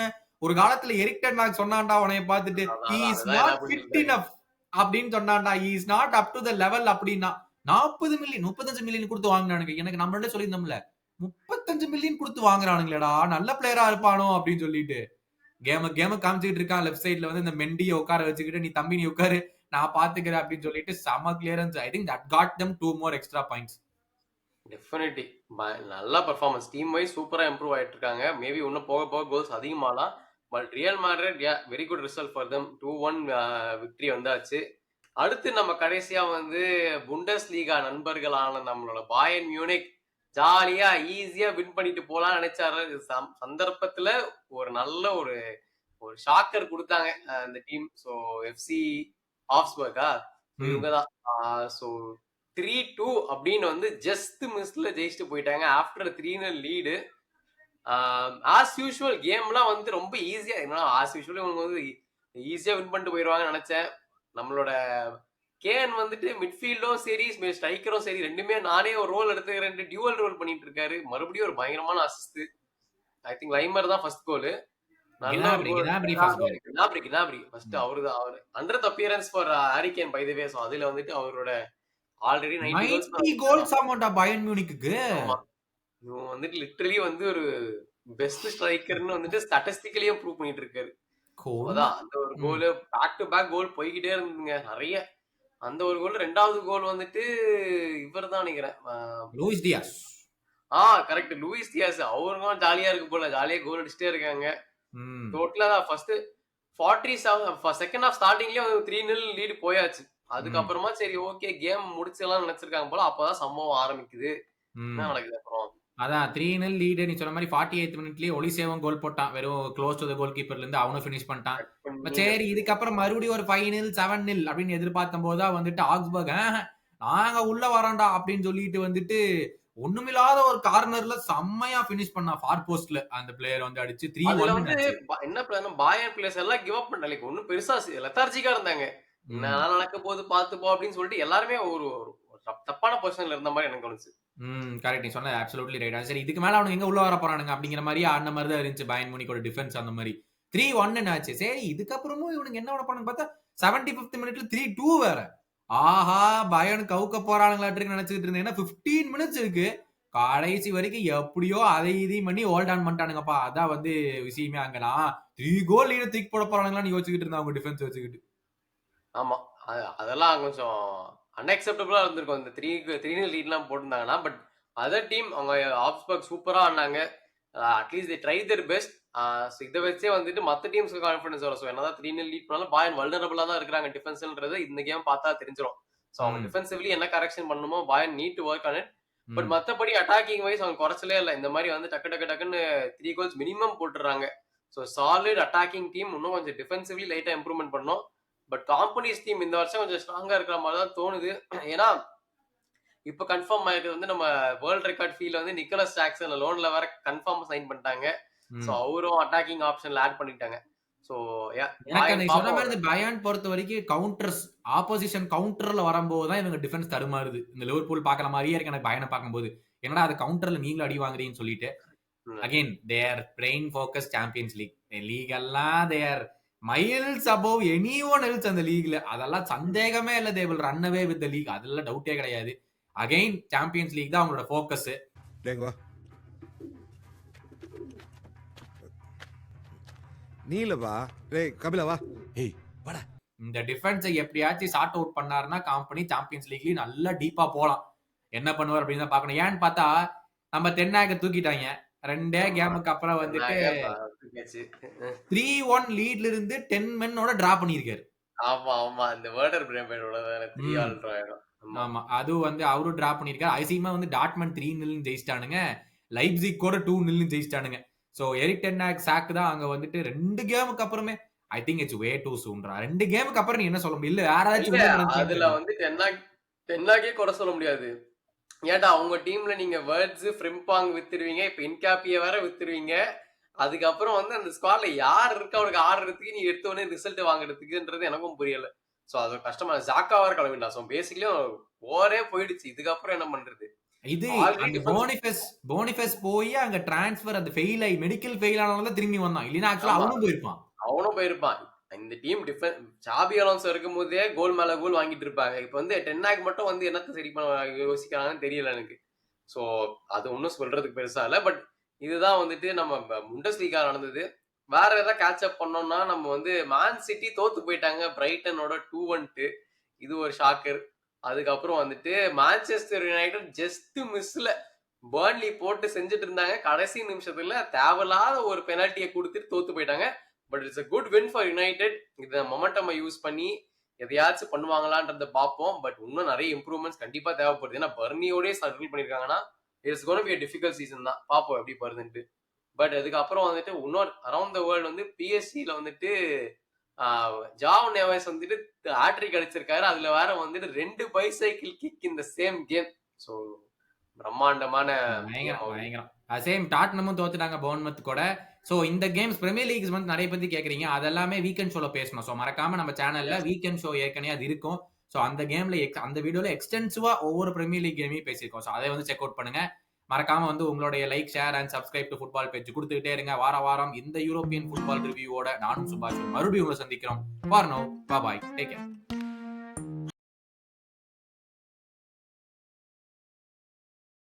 ஒரு காலத்துல எரிக் டென் ஹாக் சொன்னான்டா உனைய பார்த்துட்டு he is அதுதான் not என்ன fit பண்ணிட்டு enough அப்படின்னு சொன்னான்டா. he is not up to the level அப்படின்னா 40 மில்லியன் 35 மில்லியன் கொடுத்து வாங்கினானுங்க. எனக்கு நம்மள்ட்ட சொல்லியிருந்தோம்ல 35 மில்லியன் கொடுத்து வாங்குறானுங்களேடா நல்ல பிளேயரா இருப்பானோ அப்படின்னு சொல்லிட்டு கேம காமிச்சிட்டு இருக்கான். லெஃப்ட் சைட்ல வந்து இந்த மெண்டியை உட்கார வச்சுக்கிட்டு நீ தம்பி நீ உட்காரு நான் பாத்துக்கிறேன் அப்படின்னு சொல்லிட்டு செம clearance. I think that got them 2 more extra points. Definitely நல்ல பெர்ஃபார்மன்ஸ். டீம் வைஸ் சூப்பரா இம்ப்ரூவ் ஆயிட்டு இருக்காங்க. மேபி இன்னும் போக போக கோல்ஸ் அதிகமாலாம். But Real Madrid very good result for them. 2-1 victory வந்தாச்சு. அடுத்து நம்ம கடைசியா வந்து புண்டஸ் லீகா நண்பர்களான நம்மளோட பாயர்ன் மியூனிக் ஜாலியா ஈஸியா வின் பண்ணிட்டு போலாம்னு நினைச்சாரு. சந்தர்ப்பத்துல ஒரு நல்ல ஒரு ஷாக்கர் கொடுத்தாங்க அந்த டீம். ஸோ எஃப்சி ஆஃப்ஸ்பர்கா இவங்கதான். ஸோ 3-2 அப்படின்னு வந்து ஜஸ்ட் மிஸ்ல ஜெயிச்சுட்டு போயிட்டாங்க ஆஃப்டர் 3-0 லீடு. ஆஸ் யூஷுவல் கேம்லாம் வந்து ரொம்ப ஈஸியா ஆஸ் யூஷுவல் இவங்க வந்து ஈஸியா வின் பண்ணிட்டு போயிடுவாங்கன்னு நினைச்சேன். நம்மளோட கேன் வந்துட்டு மிட்ஃபீல்டும் சரி ஸ்ட்ரைக்கரும் சரி ரெண்டுமே நானே ஒரு ரோல் எடுத்துக்கிறேன் டியூவல் ரோல் பண்ணிட்டு இருக்காரு. மறுபடியும் ஒரு பயங்கரமான அசிஸ்ட். ஐ திங்க் லைமர் தான் ஃபர்ஸ்ட் கோல். நல்ல ஃபர்ஸ்ட் அவருதான். அவரு 100th appearance for Harry Kane by the way. So அதுல வந்துட்டு அவரோட ஆல்ரெடி 90 கோல்ஸ் ஆமாண்டா பாயர்ன் மியூனிக்கு. இவன் வந்துட்டு லிட்டரலி வந்து ஒரு பெஸ்ட் ஸ்ட்ரைக்கர்னு வந்துட்டு ஸ்டாட்டிஸ்டிக்கலியே ப்ரூவ் பண்ணிட்டு இருக்காரு. அதான் அந்த ஒரு கோல் பேக் டு பேக் கோல் போய்கிட்டே இருந்துங்க நிறைய. அந்த ஒரு கோல். ரெண்டாவது கோல் வந்துட்டு இவர் தான் நினைக்கிறேன் Luis Diaz. Correct Luis Diaz. அவருக்கும் ஜாலியா இருக்கு போல. ஜாலியா கோல் அடிச்சுட்டே இருக்காங்க. டோட்டலா ஃபர்ஸ்ட் 47 செகண்ட் ஹாஃப் ஸ்டார்டிங்லயே 3-0 லீடு போயாச்சு. அதுக்கப்புறமா சரி ஓகே கேம் முடிச்சலாம் நினைச்சிருக்காங்க போல. அப்பதான் சம்பவம் ஆரம்பிக்குது. என்ன நடக்குது அப்புறம் அதான் 3-0 லீடு. நீ சொன்ன மாதிரி 48th மினிட்லயே ஒலிசேவன் கோல் போட்டான். வெறும் க்ளோஸ் டு த கோல் கீப்பர்ல இருந்து அவனும் ஃபினிஷ் பண்ணிட்டான். சரி இதுக்கப்புறம் மறுபடியும் ஒரு 5-0 7-0 அப்படின்னு எதிர்பார்த்த போதுதான் வந்துட்டு ஆக்ஸ்பர்க் நாங்க உள்ள வரோம்டா அப்படின்னு சொல்லிட்டு வந்துட்டு ஒண்ணுமில்லாத ஒரு கார்னர்ல செம்மையா பினிஷ் பண்ணா ஃபார் போஸ்ட்ல அந்த பிளேயர் வந்து அடிச்சு 3-1. என்ன பிளேயர் பாயர் பிளேயர்ஸ் எல்லாம் கிவ் அப் பண்ணல. ஒன்னும் பெருசா லெத்தார்ஜிக்கா இருந்தாங்க. என்ன நடக்க போது பாத்துப்போ அப்படின்னு சொல்லிட்டு எல்லாருமே ஒரு தப்பான பொசிஷன்ல இருந்த மாதிரி எனக்கு தோணுச்சு. கரெக்ட் நீ சொன்ன அப்சல்யூட்லி ரைட். சரி இதுக்கு மேல அவனுக்கு எங்க உள்ள வர போறானுங்க அப்படிங்கிற மாதிரி ஆடின மாதிரி தான் இருந்துச்சு பாயர்ன் மியூனிக்கோட டிஃபென்ஸ். அந்த மாதிரி 3-1 ஆச்சு. சரி இதுக்கப்புறமும் இவனுக்கு என்ன பண்ணான்னு பார்த்தா 75th மினிட்ல 3-2 வேற. ஆஹா பாயர்ன் கவுக்க போறானுங்களாட்டு நினைச்சிட்டு இருந்தேன். ஏன்னா 15 மினிட்ஸ் இருக்கு. கடைசி வரைக்கும் எப்படியோ அதை இதையும் பண்ணி ஹோல்ட் ஆன் பண்ணிட்டானுங்கப்பா. அதான் வந்து விஷயமே. அங்கனா 3 கோல் லீட தூக்கி போட போறானுங்களான்னு யோசிச்சுக்கிட்டு இருந்தா அவங்க டிஃபென்ஸ் வச்சுக்கிட்டு. ஆமா அதெல்லாம் கொஞ்சம் அன்அக்செப்டபிளா இருந்திருக்கும் இந்த 3-0 லீட்லாம் போட்டிருந்தாங்கன்னா. பட் அதர் டீம் அவங்க ஆப்ஸ்பர்க் சூப்பரா ஆடினாங்க. At least they try their best. இதை வச்சே வந்துட்டு மற்ற டீம்ஸ்க்கு கான்ஃபிடன்ஸ் வரும். ஸோ என்னதான் 3-0 லீட் பண்ணாலும் பாயர்ன் வல்னரபிளா தான் இருக்கிறாங்க டிஃபென்ஸ்ன்றது இந்த கேம் பார்த்தா தெரிஞ்சிடும். ஸோ அவங்க டிஃபென்சிவ்லி என்ன கரெக்ஷன் பண்ணணுமோ Bayern need to work on it. But மற்றபடி அட்டாக்கிங் வைஸ் அவங்க குறைச்சலே இல்லை. இந்த மாதிரி வந்து டக்குன்னு 3 கோல்ஸ் மினிமம் போட்டுறாங்க. So solid attacking team. இன்னும் கொஞ்சம் டிஃபென்சிவ்லி லைட்டா இம்ப்ரூவ்மெண்ட் பண்ணணும். பட் காம்பனிஸ் டீம் இந்த வருஷம் கொஞ்சம் ஸ்ட்ராங்கா இருக்கிற மாதிரி தான் தோணுது. ஏன்னா இப்ப கன்ஃபார்ம் ஆயிருக்கு வந்து நம்ம வேர்ல்ட் ரெக்கார்ட் ஃபீல் வந்து நிக்கோலஸ் ஜாக்சன் லோன்ல வேற கன்ஃபார்ம் சைன் பண்ணிட்டாங்க. சோ அவரும் அட்டாக்கிங் ஆப்ஷன்ல ஆட் பண்ணிட்டாங்க. சோ சொன்ன மாதிரி இந்த பாயர்ன் பொறுத்த வரைக்கும் கவுண்டர்ஸ் ஆப்போசிஷன் கவுண்டர்ல வரும்போது தான் இவங்க டிஃபென்ஸ் தருமாறுது. இந்த லிவர்பூல் பாக்குற மாதிரியே இருக்கு எனக்கு பாயர்னை பார்க்கும்போது. என்னடா அது கவுண்டர்ல நீங்களும் அடி வாங்குறீங்கன்னு சொல்லிட்டு again their brain focus Champions League எல்லாம் they're miles above anyone else அந்த லீக்ல. அதெல்லாம் சந்தேகமே இல்ல. They will run away with the league. அதெல்லாம் டவுட்டே கிடையாது. அகைன் சாம்பியன்ஸ் லீக் தான் அவங்களோட ஃபோக்கஸ். நீலவா டேய் கபிலவா ஏய் வாடா. இந்த டிஃபென்ஸை எப்படியாச்சும் சார்ட் அவுட் பண்ணாருன்னா கம்பெனி சாம்பியன்ஸ் லீக்லயும் நல்லா டீப்பா போலாம். என்ன பண்ணுவார் அப்படின்னு தான் பார்க்கணும். ஏன்னு பார்த்தா நம்ம தென்னாக தூக்கிட்டாங்க. 2 கேமுக்கு அப்புறம் வந்துட்டு 3-1 லீட்ல இருந்து 10 மென்னோட டிரா பண்ணிருக்காரு. ஆமா இந்த வேர்டர் பிரேமேடோட 3 ஆல் டிரா ஆயிடும். ஆமா அது வந்து அவரும் டிராப் பண்ணிருக்காரு. ஐசிமா வந்து டாட்மண்ட் 3-0 ஜெயிச்சிட்டானுங்க, லைப்சிக் கூட 2-0 ஜெயிச்சிட்டானுங்க. So Erik ten Hag sack தான் அங்க வந்துட்டு 2 கேமுக்கு அப்புறமே. I think it's way too சூன்ரா. 2 கேமுக்கு அப்புறம் நீ என்ன சொல்ல முடியும்? இல்ல யாராச்சும் இல்ல உள்ள நடந்துச்சு அதுல வந்து டென்னாகே குறை சொல்ல முடியாது. ஏன்டா உங்க டீம்ல நீங்க வேர்ட்ஸ் ஃப்ரிம்பாங் வித்துருவீங்க, இப்ப இன்காப்பிய வேற வித்துருவீங்க. அதுக்கப்புறம் வந்து அந்த ஸ்குவாட்ல யார் இருக்கா அவனுக்கு ஆடுறதுக்கு நீ எடுத்த உடனே ரிசல்ட் வாங்குறதுக்குன்றது எனக்கும் புரியல. சோ அது கஷ்டமா ஜாக்கா வேற கிளம்பிட்டா. சோ பேசிக்கலி ஓவரே போயிடுச்சு. இதுக்கப்புறம் என்ன பண்றது? இது ஆல்ரெடி அந்த டிஃபென்ஸ் போனிஃபெஸ் போய் அங்க டிரான்ஸ்ஃபர் அந்த ஃபெயில் ஆகி மெடிக்கல் ஃபெயில் ஆனவங்க தான் திரும்பி வந்தான். இல்லைன்னா ஆக்சுவலா ஆமா அவனும் போயிருப்பான். அவனும் போயிருப்பான். இந்த டீம் சாபி அலோன்சோ இருக்கும் போதே கோல் மேல கோல் வாங்கிட்டு இருப்பாங்க. இப்ப வந்து டென்னாக் மட்டும் வந்து என்னத்த சரி பண்ண யோசிக்கிறாங்கன்னு தெரியல எனக்கு. சோ அது ஒன்னும் சொல்றதுக்கு பெருசா இல்ல. பட் இதுதான் வந்துட்டு நம்ம முண்டஸ் லீகா நடந்தது. வேற ஏதாவது கேட்ச் அப் பண்ணோம்னா நம்ம வந்து மேன் சிட்டி தோத்து போயிட்டாங்க பிரைட்டனோட 2-1. இது ஒரு ஷாக்கர். அதுக்கப்புறம் வந்துட்டு மான்செஸ்டர் யுனைடெட் ஜஸ்ட் மிஸ்ல பர்ன்லி போட்டு செஞ்சுட்டு இருந்தாங்க. கடைசி நிமிஷத்துல தேவையில்லாத ஒரு பெனால்ட்டியை கொடுத்துட்டு தோத்து போயிட்டாங்க. But it's a good win for United. இந்த மொமெண்டம் யூஸ் பண்ணி எதையாச்சும் பண்ணுவாங்களான்றத பார்ப்போம். பட் இன்னும் நிறைய இம்ப்ரூவ்மெண்ட்ஸ் கண்டிப்பா தேவைப்படுது. ஏன்னா பர்னியோடய சர்க்கிள் பண்ணிருக்காங்கன்னா it's gonna be a difficult season தான். பார்ப்போம் எப்படி வருதுன்ட்டு. பட் அதுக்கப்புறம் வந்துட்டு இன்னொரு அரௌண்ட் த வேர்ல்டு வந்து பிஎஸ்சியில வந்துட்டு ஜாவ் நேவஸ் வந்துட்டு ஹேட்ரிக் அடிச்சிருக்காரு. அதுல வேற வந்துட்டு 2 பைசைக்கிள் கிக் இந்த சேம் கேம். ஸோ பிரம்மாண்டமான பயங்கரம். சேம் டாட்னமும் தோத்துட்டாங்க பவுன்மத் கூட. சோ இந்த கேம்ஸ் பிரீமியர் லீக்ஸ் வந்து நிறைய பத்தி கேக்குறீங்க, அதெல்லாமே வீக்கெண்ட் ஷோல பேசணும். சோ மறக்காம நம்ம சேனல்ல வீக்கெண்ட் ஷோ ஏற்கனவே அது இருக்கும். சோ அந்த கேம்ல அந்த வீடியோல எக்ஸ்டென்சிவா ஒவ்வொரு பிரீமியர் லீக் கேமையும் பேசியிருக்கோம். சோ அதை வந்து செக் அவுட் பண்ணுங்க. மறக்காம வந்து உங்களுடைய like, share and subscribe to football page கொடுத்துக்கிட்டே இருங்க. வாரம் இந்த யூரோப்பியன் ஃபுட்பால் ரிவ்யூவோட நானும் சுபாஷ் மறுபடியும் உங்களை சந்திக்கிறோம். For now, bye bye, take care.